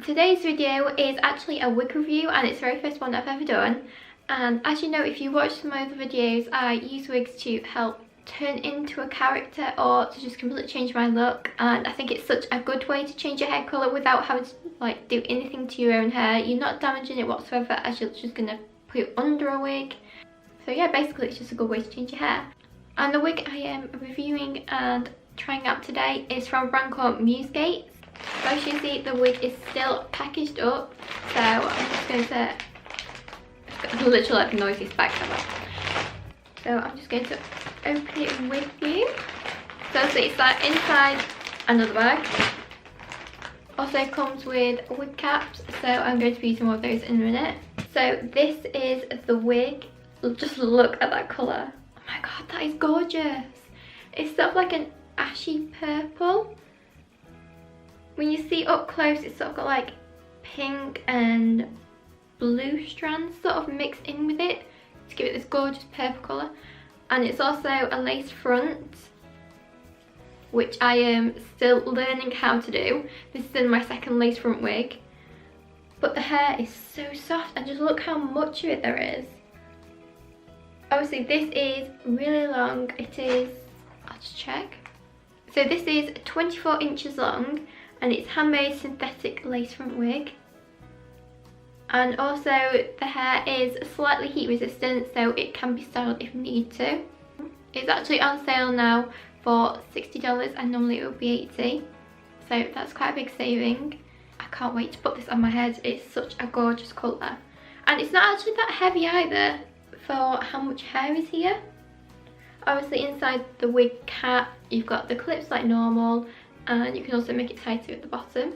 Today's video is actually a wig review and it's the very first one I've ever done. And as you know, if you watch some other videos, I use wigs to help turn into a character or to just completely change my look. And I think it's such a good way to change your hair colour without having to like do anything to your own hair. You're not damaging it whatsoever as you're just going to put it under a wig. So yeah, basically it's just a good way to change your hair. And the wig I am reviewing and trying out today is from a brand called Musegetes. So as you see, the wig is still packaged up, so I'm just going to, it's literally like the noisiest bag ever. So I'm just going to open it with you. So it's like inside another bag. Also comes with wig caps, so I'm going to be using one of those in a minute. So this is the wig. Just look at that colour. Oh my god, that is gorgeous. It's sort of like an ashy purple. When you see up close, it's sort of got like pink and blue strands sort of mixed in with it to give it this gorgeous purple colour. And it's also a lace front, which I am still learning how to do. This is in my second lace front wig. But the hair is so soft and just look how much of it there is. Obviously this is really long. It is, I'll just check. So this is 24 inches long. And it's handmade synthetic lace front wig. And also the hair is slightly heat resistant, so it can be styled if need to. It's actually on sale now for $60 and normally it would be $80. So that's quite a big saving. I can't wait to put this on my head. It's such a gorgeous colour. And it's not actually that heavy either for how much hair is here. Obviously inside the wig cap you've got the clips like normal. And you can also make it tighter at the bottom.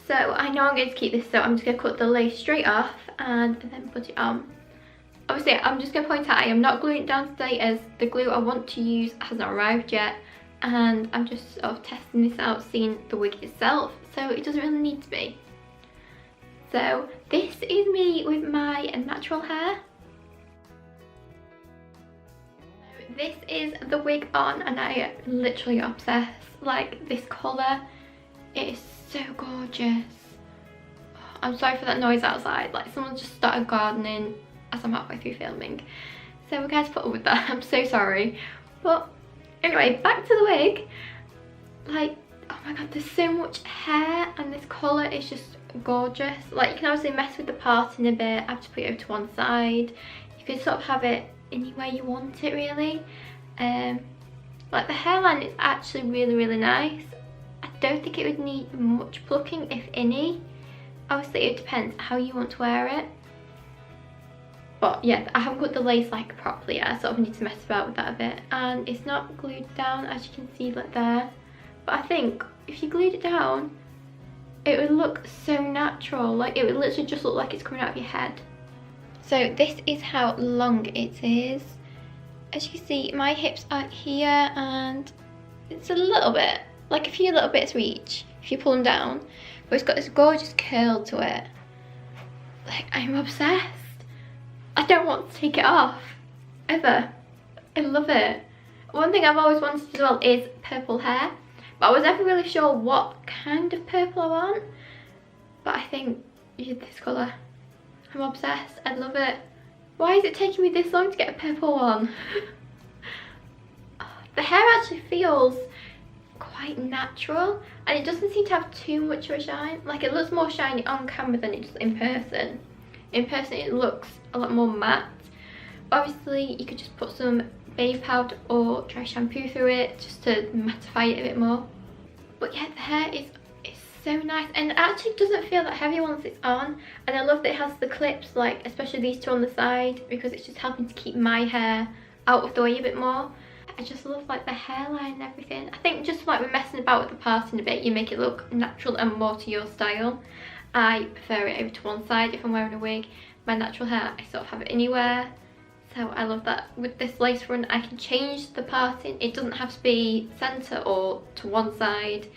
So I know I'm going to keep this, so I'm just going to cut the lace straight off and then put it on. Obviously I'm just going to point out I am not gluing it down today as the glue I want to use hasn't arrived yet. And I'm just sort of testing this out, seeing the wig itself, so it doesn't really need to be. So this is me with my natural hair. This is the wig on and I am literally obsessed. Like this colour, it is so gorgeous. I'm sorry for that noise outside, like someone just started gardening as I'm halfway through filming. So we're going to put up with that, I'm so sorry. But anyway, back to the wig. Like, oh my god, there's so much hair and this colour is just gorgeous. Like you can obviously mess with the parting a bit, I have to put it over to one side. You can sort of have it any way you want it really. Like the hairline is actually really nice. I don't think it would need much plucking if any. Obviously it depends how you want to wear it. But yeah, I haven't cut the lace like properly yet. I sort of need to mess about with that a bit. And it's not glued down as you can see like there. But I think if you glued it down, it would look so natural. Like it would literally just look like it's coming out of your head. So this is how long it is. As you can see, my hips are here and it's a little bit, like a few little bits reach if you pull them down. But it's got this gorgeous curl to it. Like, I'm obsessed. I don't want to take it off, ever. I love it. One thing I've always wanted as well is purple hair. But I was never really sure what kind of purple I want. But I think this colour. I'm obsessed. I love it. Why is it taking me this long to get a purple one? The hair actually feels quite natural and it doesn't seem to have too much of a shine. Like it looks more shiny on camera than it does in person. In person it looks a lot more matte. Obviously you could just put some baby powder or dry shampoo through it just to mattify it a bit more. But yeah, the hair is so nice and it actually doesn't feel that heavy once it's on. And I love that it has the clips, like especially these two on the side, because it's just helping to keep my hair out of the way a bit more. I just love like the hairline and everything. I think just like we're messing about with the parting a bit, you make it look natural and more to your style. I prefer it over to one side if I'm wearing a wig. My natural hair, I sort of have it anywhere. So I love that with this lace front I can change the parting. It doesn't have to be centre or to one side.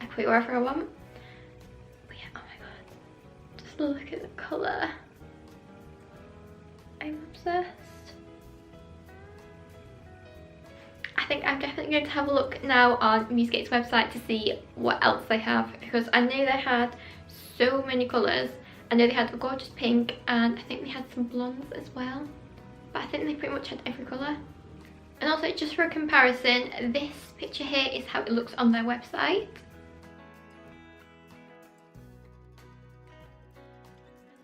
I put it wherever I want. Look at the colour. I'm obsessed. I think I'm definitely going to have a look now on Musegetes' website to see what else they have, because I know they had so many colours. I know they had a gorgeous pink and I think they had some blondes as well. But I think they pretty much had every colour. And also, just for a comparison, this picture here is how it looks on their website.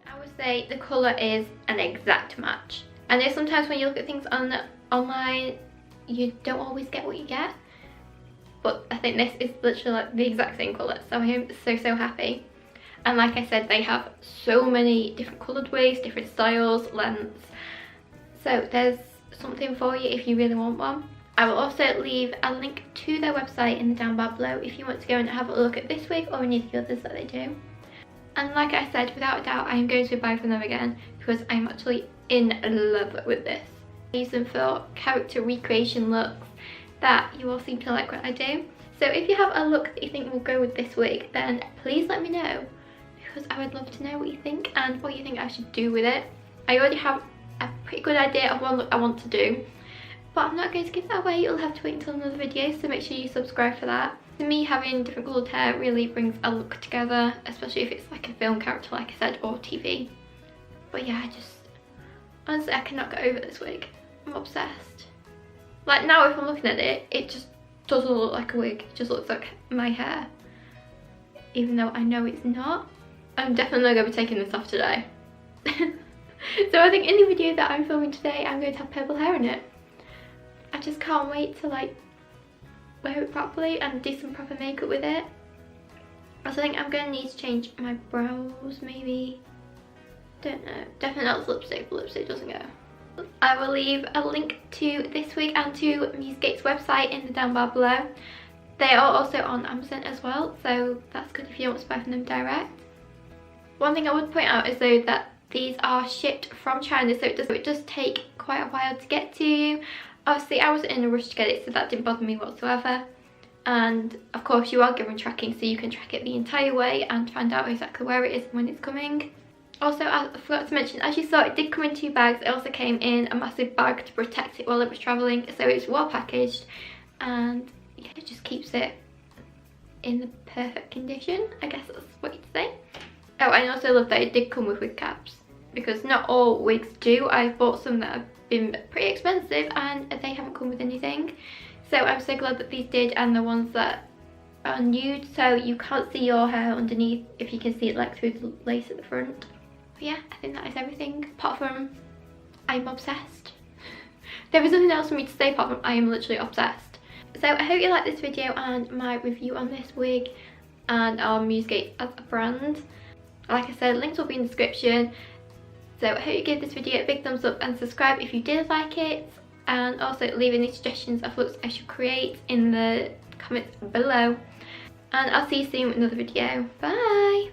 I would say the colour is an exact match. I know sometimes when you look at things online, you don't always get what you get. But I think this is literally like the exact same colour. So I am so happy. And like I said, they have so many different coloured ways, different styles, lengths. So there's something for you if you really want one. I will also leave a link to their website in the down bar below if you want to go and have a look at this wig or any of the others that they do. And like I said, without a doubt, I am going to buy from them again because I'm actually in love with this. I use them for character recreation looks that you all seem to like what I do. So if you have a look that you think will go with this wig, then please let me know because I would love to know what you think and what you think I should do with it. I already have a pretty good idea of one look I want to do, but I'm not going to give that away. You'll have to wait until another video, so make sure you subscribe for that. To me, having different coloured hair really brings a look together, especially if it's like a film character like I said, or TV. But yeah, honestly, I cannot get over this wig. I'm obsessed. Like now if I'm looking at it, it just doesn't look like a wig, it just looks like my hair. Even though I know it's not. I'm definitely not going to be taking this off today. So I think in the video that I'm filming today, I'm going to have purple hair in it. I just can't wait to like wear it properly and do some proper makeup with it. Also, I think I'm going to need to change my brows maybe. Don't know. Definitely not lipstick, but lipstick doesn't go. I will leave a link to this wig and to Musegetes' website in the down bar below. They are also on Amazon as well, so that's good if you want to buy from them direct. One thing I would point out is though that these are shipped from China, so it does take quite a while to get to you. Obviously, I wasn't in a rush to get it, so that didn't bother me whatsoever. And of course, you are given tracking, so you can track it the entire way and find out exactly where it is when it's coming. Also, I forgot to mention, as you saw, it did come in 2 bags. It also came in a massive bag to protect it while it was travelling, so it's well packaged. And yeah, it just keeps it in the perfect condition, I guess that's what you'd say. Oh, and I also love that it did come with wig caps, because not all wigs do. I've bought some that have been pretty expensive and they haven't come with anything. So I'm so glad that these did, and the ones that are nude, so you can't see your hair underneath if you can see it like through the lace at the front. But yeah, I think that is everything, apart from I'm obsessed. There is nothing else for me to say apart from I am literally obsessed. So I hope you liked this video and my review on this wig and our Musegetes as a brand. Like I said, links will be in the description. So I hope you give this video a big thumbs up and subscribe if you did like it. And also leave any suggestions of looks I should create in the comments below. And I'll see you soon with another video. Bye!